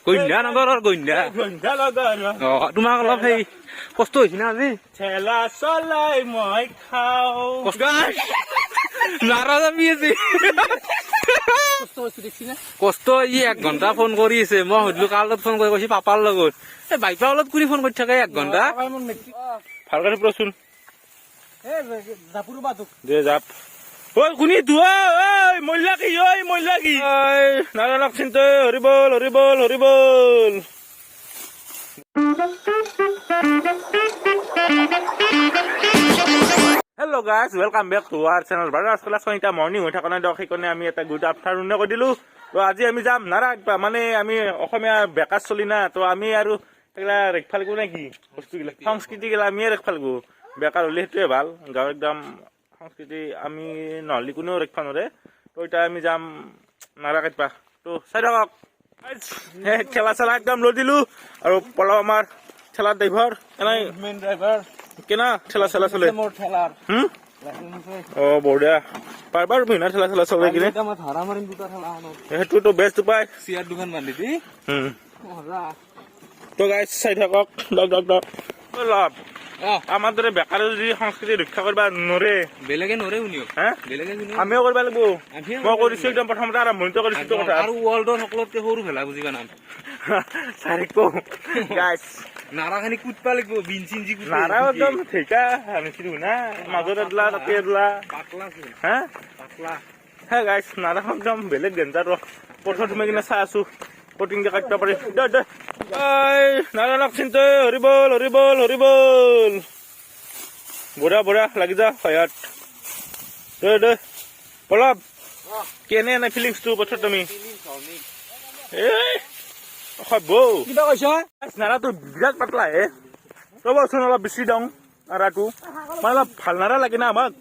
গন্ধানগৰৰ গন্ধা তোমাক অলপ সেই কষ্ট হৈছে না আজি ঠেলা চলাই মই খাওঁ নাৰা যাবি আজি কষ্ট ই 1 ঘণ্টা ফোন কৰি আছে মই সুধিলো কাৰ লগত ফোন কৰি কৈছে পাপাৰ লগত এই বাইপা অলপ কৰি ফোন কৰি থাকে 1 ঘণ্টা ভালকৈ প্ৰচোন দে জাপ ঐ শুনি মহিলা কি নাৰায়ণক চিন্তা হৰিবল হৰিবল হৰিবল hello' guys welcome back to our channel বাৰু আজকাল এতিয়া মৰ্ণিং হৈ থকা নাই দিয়ক সেইকাৰণে আমি এটা গুড আফটাৰনুন কৰি দিলোঁ তো আজি আমি যাম নাৰায়ণ মানে আমি অসমীয়া বেকাৰ চলি না তো আমি আৰু এইগিলা ৰেখফা লাগিব নে কি বস্তুগিলা সংস্কৃতিগিলা আমিয়ে ৰেখফা লাগিব বেকাৰ হ'লে সেইটোৱে ভাল গাঁৱৰ একদম সংস্কৃতি আমি নহ'লে কোনেও ৰেখফা নৰে তো এতিয়া আমি যাম নাৰা কাটবা তো চাই থাকক ঠেলা চেলা একদম লৈ দিলোঁ আৰু পলাও আমাৰ ঠেলাৰ ড্ৰাইভাৰ এনেই মেইন ড্ৰাইভাৰ কেনা ঠেলা চেলা চলে মোৰ ঠেলাৰ অ বঢ়িয়া পাৰবাৰ মহিনা ঠেলা চেলা চলে কিনে ভাড়া মাৰিম দুটা ঠেলা সেইটোতো বেষ্ট উপায় চিয়াৰ দোকান বান্ধি দি তো গাইজ চাই থাকক লাভ আমাৰ দৰে বেকাৰে যদি সংস্কৃতি ৰক্ষা কৰিব নৰে বেলেগে নৰে শুনিও হা বেলেগে আমিও কৰিব লাগিব মই কৰিছো একদম প্ৰথমতে আৰম্ভণিটো কৰিছো কথা আৰু ৱৰ্ল্ডৰ সকলোতকে সৰু ভেলা বুজিবা নাম গাইজ নাৰাখানি কুটবা লাগিব বিন চিঞ্জি নাৰা একদম ঠিকা আনিছিলো না মাজত এদলা তাতে এদলা পাতলা হা পাতলা হে গাইজ নাৰাখন একদম বেলেগ ডেঞ্জাৰ প্ৰথম তুমি কিনে চাই আছো কটিংকে কাটিব পাৰি দে নাৰায়ণক চিন্তা হৰিবল হৰিবল হৰিবল বঢ়িয়া লাগি যা সহায়ত দে পলাপ কেনে নাই ফিলিংছটো পথত তুমি কিবা কৈছ নাৰাটো বিৰাট পাতলা হে ৰ'বচোন অলপ বেছি দিওঁ নাৰাটো মানে অলপ ভাল নাৰা লাগে না আমাক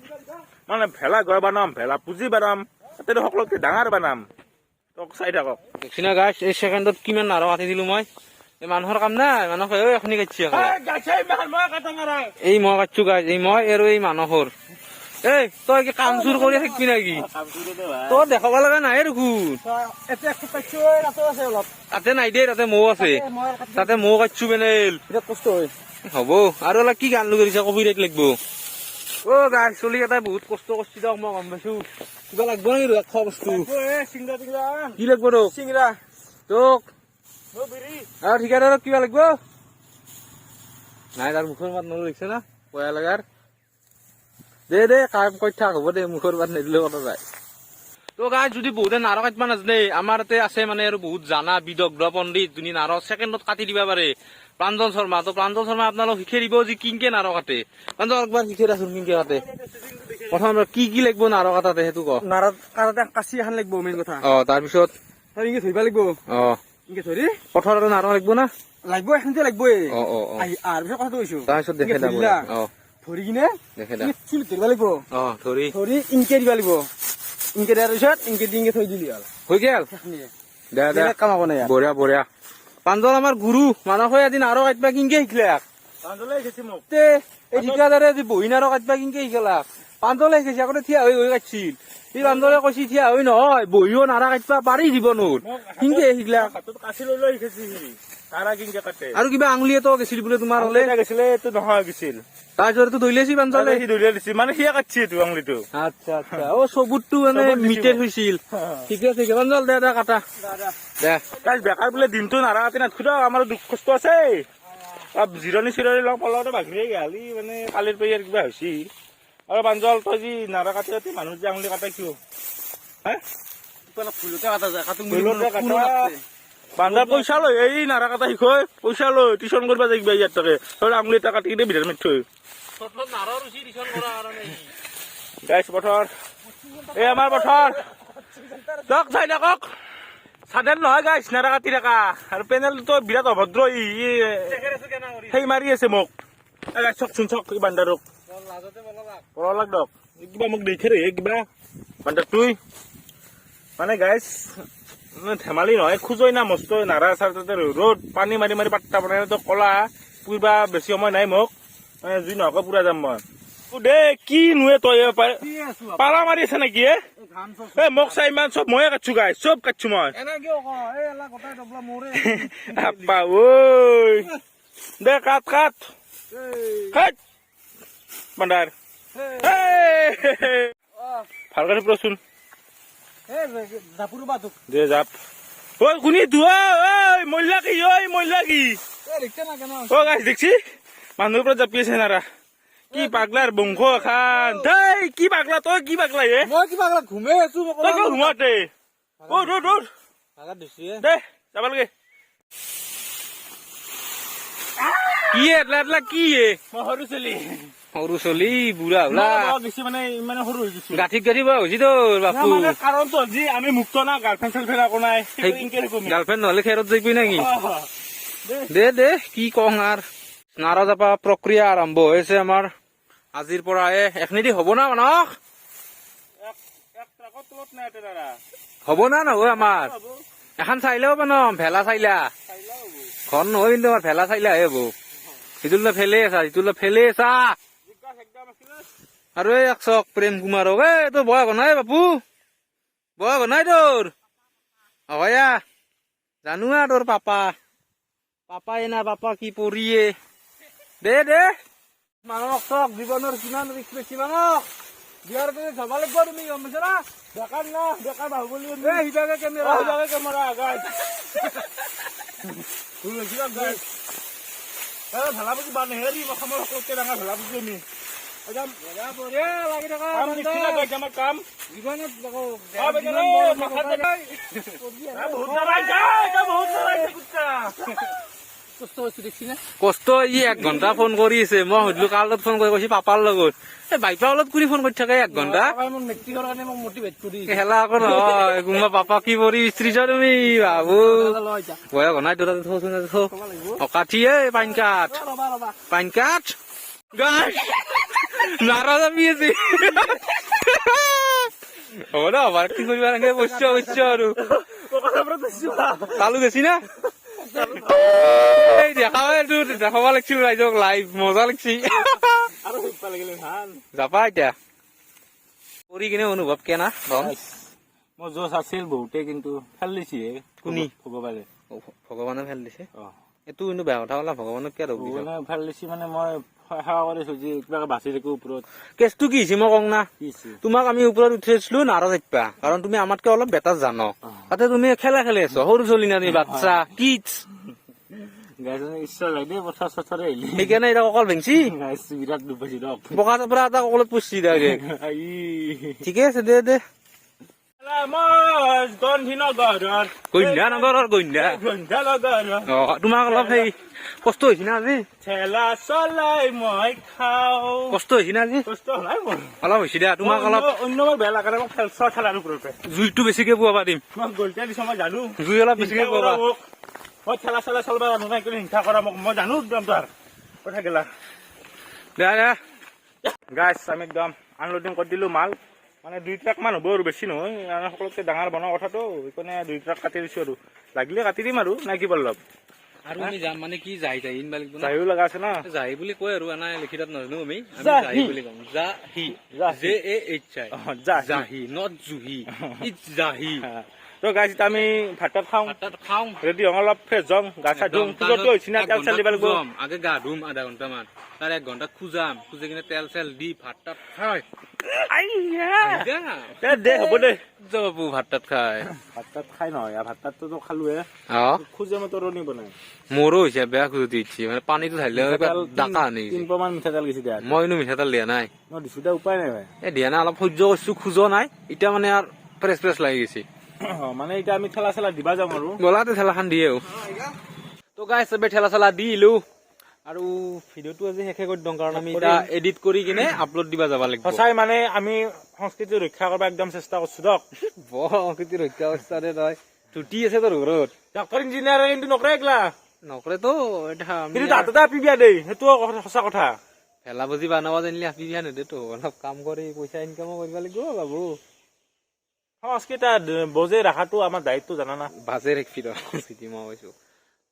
মানে ভেলা ঘৰ বনাম ভেলা পুঁজি বনাম তাতে সকলোতকে ডাঙৰ বনাম তোক চাই থাকক দেখিনা গাইছ এই ছেকেণ্ডত কিমান নাৰা কাটি দিলো মই এই মানুহৰ কাম নাই মানুহ এখনি কাটছি এই মই কাটছো গাইছ এই মই আৰু এই মানুহৰ এই তই কি কাম চুৰ কৰি থাকিবি নেকি তই দেখাব লগা নাই দেখোন তাতে নাই দেই তাতে মৌ আছে তাতে মৌ কাটছো বেনেল কষ্ট হয় হ'ব আৰু অলপ কি গান কৰিছে কবি দেখ লাগব অ গাই চলি এটাই বহুত কষ্ট কৰিছে দিয়ক মই গম পাইছো কিবা লাগব নেকি খোৱা বস্তু কি লাগব তোক চিংৰা তোক আৰু ঠিকাদাৰক কিবা লাগব নাই তাৰ মুখৰ মাত নলো দেখিছে না পয়া লগাৰ দে কাম কৰি থাক হ'ব দে মুখৰ মাত নিদিলেও কথা যায় তো গাই যদি বহুতে নাৰ কাটিব নাজানে আমাৰ ইয়াতে আছে মানে আৰু বহুত জানা বিদগ্ধ পণ্ডিত যোনে নাৰ ছেকেণ্ডত কাটি দিব পাৰে প্ৰাঞ্জল শৰ্মা তো প্ৰাঞ্জল শৰ্মা আপোনালোক শিকাই দিব যে কিনকে নাৰ কাটে প্ৰাঞ্জল একবাৰ শিকাই দেচোন কিনকে কাটে প্ৰথম কি লাগিব নাৰ কাটাতে সেইটো ক নাৰত কাৰোতে কাঁচি এখন লাগিব মেইন কথা অ তাৰপিছত ইংকে ধৰিব লাগিব অ ইংকে ধৰি পথাৰত নাৰ লাগিব না লাগিব এখনতে লাগিবই অ আৰু পিছত কথাটো কৈছো তাৰপিছত দেখে দাম অ ধৰি কিনে দেখে দাম চিল ধৰিব লাগিব অ ধৰি ইংকে দিব লাগিব ইংকে দিয়াৰ পিছত ইংকে দি থৈ দিলি হ'ল হৈ গেল দে কাম হ'ব নাই বঢ়িয়া প্ৰাঞ্জল আমাৰ গুৰু মানুহ হৈ এদিন নাৰ কাটবা কিনকে শিকলে প্ৰাঞ্জলে শিকাইছে মোক এই ঠিকাদাৰে আজি বহি নাৰ কাটবা কিনকে শিকালা প্ৰাঞ্জলে শিকাইছে আগতে থিয়া হৈ কাটছিল এই প্ৰাঞ্জলে কৈছি থিয়া হৈ নহয় বহিও নাৰা কাটবা পাৰি জীৱনত কিনকে শিকলা কাঁচি লৈ শিকাইছে তাৰা কিনকে কাটে আৰু কিবা আঙুলিয়েতো গেছিল বোলে তোমাৰ হলে গৈছিলে এইটো নহয় গৈছিল তাৰপিছততো ধৰিলেছি প্ৰাঞ্জলে সি ধৰি দিছে মানে সিয়ে কাটছি এইটো আঙুলিটো আচ্ছা অ চবুতটো মানে মিটেড হৈছিল ঠিকে আছে প্ৰাঞ্জল দে কাটা দে বেকাৰ বোলে দিনটো নাৰা কাটি নাথাকো আমাৰ দুখ কষ্ট আছে জিৰণি চিৰণি লওঁ পলাওতে বাঘিৰে গালি মানে কালিৰ পৰা কিবা হৈছে আৰু প্ৰাঞ্জল তই যি নাৰা কাটি কাটি মানুহ যে আঙুলি কাটাই কিয় ফুলতে কাটা যায় বান্ধাৰ পইচা লৈ এই নাৰা কাটা শিকয় পইচা লৈ টিউচন কৰিব যাই কিবা ইয়াত থাকে তই আঙুলি এটা কাটি কিনে ভিতৰত মিঠ থৈ গাইছ পথৰ এই আমাৰ পথৰ দক চাই থাকক চাদেন নহয় গাইছ নাৰা কাটি থাকা আৰু পেনেলটো বিৰাট অভদ্ৰ সেই মাৰি আছে মোক চকচোন চক এই বান্দাৰক পলাক দক কিবা মোক দেখে ৰে কিবা বান্দাৰটোই মানে গাইছ ধেমালি নহয় খোজই না মস্ত নাৰা চাৰ তাতে ৰ'দ পানী মাৰি পাত্তা বনাই তো কলা পুৰিবা বেছি সময় নাই মোক জুই নহক পুৰা যাম মই দে কি নুৱে তই পালা মাৰি আছে নেকি ধান চব এই মোক চাই ইমান চব ময়ে কাটছো গাইছ চব কাটছো মই এনে কিয় ক এই এলা গোটাই ডবলা মোৰে আপা ঐ দে কাট কাট কাট বান্দাৰ ভালকে ৰচোন জাপুৰ বাটো দে জাপ ঐ শুনি তো ঐ মহিলা কি ৰিক্সা না কেন ও গাইছ দেখছি মানুহৰ ওপৰত জাপি আছে নাৰা কি পাগলাৰ বংশ খান দেই কি পাগলা তই কি পাগলা হে মই কিবা ঘুমে আছো তই কিয় ঘুমাতে অ ৰ ভাগা দিছি দে যাব লাগে কি এলা কি হে সৰু চলি বুঢ়া হলা বেছি মানে ইমান সৰু হৈ গৈছে গাঁঠিত গাঁঠিব হৈছি তোৰ বাপু কাৰণটো আজি আমি মুক্ত না গাৰ্লফ্ৰেণ্ড চাৰ্লফ্ৰেণ্ড একো নাই গাৰ্লফ্ৰেণ্ড নহলে খেৰত যাবি নেকি দে কি কওঁ আৰু নাৰা জাপা প্ৰক্ৰিয়া আৰম্ভ হৈছে আমাৰ আজিৰ পৰা এখনিদি হ'ব না মানক হ'ব না নহয় আমাৰ এখন চাইলেও বানম ভেলা চাইলা ঘৰ নহয় কিন্তু আমাৰ ভেলা চাইলাহে হ'ব সিটোলৈ ফেলে আছা আৰু এই একচক প্ৰেম কুমাৰক তোৰ বয়স নাই বাপু বয়স নাই তোৰ হয়া জানো তোৰ পাপাই না পাপা কি পৰিয়ে দে মানক চক জীৱনৰ কিমান ৰিক্স বেছি মানক বিয়াৰ কৰি যাব লাগিব তুমি গম পাইছা না বেকাৰ বাহুবলী সিবাগে কেমেৰা ভেলাপুজি বানে হেৰি অসমৰ সকলোতকৈ ডাঙৰ ভেলাপুজি আমি লাগি থকা আমাৰ কাম জীৱনত কষ্ট ই 1 ঘণ্টা ফোন কৰি আছে মই সুধিলো কাৰ লগত ফোন কৰি কৈছে পাপাৰ লগত এই বাইপা অলপ কৰি ফোন কৰি থাকে 1 ঘণ্টা খেলা আকৌ নহয় কোনোবা পাপা কি কৰি বিচৰিছা তুমি বাবু বয়া ঘনাই তোৰ অকাঠি পাইন কাঠ নাৰা যাবি আছে হ'ব ন আমাৰ কি কৰিবা লাগে বস্য আৰু তালু গেছি না দেখাব লাগিছিল ৰাইজক লাইভ মজা লাগছি যাবা এতিয়া কৰি কিনে অনুভৱ কেনা মই জচ আছিল বহুতে কিন্তু ফেল দিছে কোনি ভগৱানে ফেল দিছে এইটো কিন্তু বেয়া কথা ক'লা ভগৱানক কিয় ৰবি ফেল দিছে মানে মই সেৱা কৰিছো যে কিবাকে বাচি থাকো ওপৰত কেছটো কি হৈছে মই কওঁ না তোমাক আমি ওপৰত উঠিছিলো নাৰা যাবা কাৰণ তুমি আমাতকে অলপ বেটাৰ জানো তাতে তুমি খেলা খেলি আছো সৰু চলি না তুমি বাচ্চা কিডছ সেইকাৰণে এতিয়া অকল ভেংছি বকা পৰা এটা অকলত পুচি থাকে ঠিকে আছে দে গন্ধানগৰৰ গন্ধা তোমাক অলপ সেই কষ্ট হৈছে না আজি ঠেলা চলাই মই খাওঁ কষ্ট হৈছে না আজি কষ্ট নাই মোৰ অলপ হৈছে দিয়া তোমাক অলপ অন্য মই বেয়া লাগে মোক ঠেলাৰ ওপৰতে জুইটো বেছিকে পোৱাবা দিম মই গলটা দিছো মই জানো জুই অলপ বেছিকে পোৱাবা মই ঠেলা চলাই চলাব জানো নাই কিন্তু হিংসা কৰা মোক মই জানো একদম তাৰ কথা গেলা দে গাইছ আমি একদম আনলোডিং কৰি দিলো মাল মানে 2 ট্ৰাক মান হ'ব আৰু বেছি নহয় সকলোতকৈ ডাঙৰ বনোৱা কথাটো সেইকাৰণে 2 ট্ৰাক কাটি দিছো আৰু লাগিলে কাটি দিম আৰু নাই কি বলব আৰু আমি যাম মানে কি যাই যাইও লগা আছে না যাই বুলি কয় আৰু আনা লিখিতত নাজানো আমি যাই বুলি কওঁ Zahi Zahi not Juhi it's Zahi তো গাইছ আমি ভাত খাওঁ ৰেডি হওঁ অলপ ফ্ৰেছ হওঁ গা চা ধুম পুজোটো হৈছে না তেল চেল দিব লাগিব আগে গা ধুম আধা ঘণ্টা মান তাৰ 1 ঘণ্টা খুজাম খুজি কিনে তেল চেল দি ভাত তাত খাই দে হ'ব দে যাবো ভাত তাত খাই নহয় ভাত তাততো খালোৱে খুজে মই তৰণি বনাই মোৰো হৈছে বেয়া খুজতি ইচ্ছি মানে পানীটো ঢালিলে ডাকা আনি 3 মান মিঠাতেল গেছি দিয়া মইনো মিঠাতেল দিয়া নাই মই দিছো দে উপায় নাই ভাই দিয়া নাই অলপ সহ্য কৰিছো খোজ নাই এতিয়া মানে আৰু ফ্ৰেছ লাগি গৈছে মানে এতিয়া আমি ঠেলা চেলা দিবা যাম আৰু গলাতে ঠেলাখন দিয়ে তো গাইছ চবে ঠেলা চেলা দিলো আৰু ভিডিঅ'টো আজি শেষে কৰি দিওঁ কাৰণ আমি এটা এডিট কৰি কিনে আপলোড দিবা যাব লাগিব সঁচাই মানে আমি সংস্কৃতি ৰক্ষা কৰিব একদম চেষ্টা কৰিছো দক সংস্কৃতি ৰক্ষা অৱস্থাৰে তই ছুটি আছে তোৰ ঘৰত ডাক্তৰ ইঞ্জিনিয়াৰ কিন্তু নকৰে একলা নকৰে তো কিন্তু দাঁততে আপি বিয়া দেই সেইটো সঁচা কথা ভেলা বুজি বানাব জানিলে আপি বিয়া নেদেতো অলপ কাম কৰি পইচা ইনকামো কৰিব লাগিব বাবু সংস্কৃতি বজাই ৰখাটো আমাৰ দায়িত্ব জানা না বাজে ৰাখবি সংস্কৃতি মই কৈছো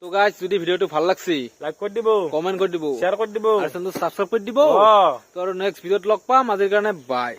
তো গাইছ যদি ভিডিঅ'টো ভাল লাগছি লাইক কৰি দিব কমেন্ট কৰি দিব শ্বেয়াৰ কৰি দিব আৰু চেনেলটো সাবস্ক্ৰাইব কৰি দিব তো আৰু নেক্সট ভিডিঅ'ত লগ পাম আজিৰ কাৰণে বাই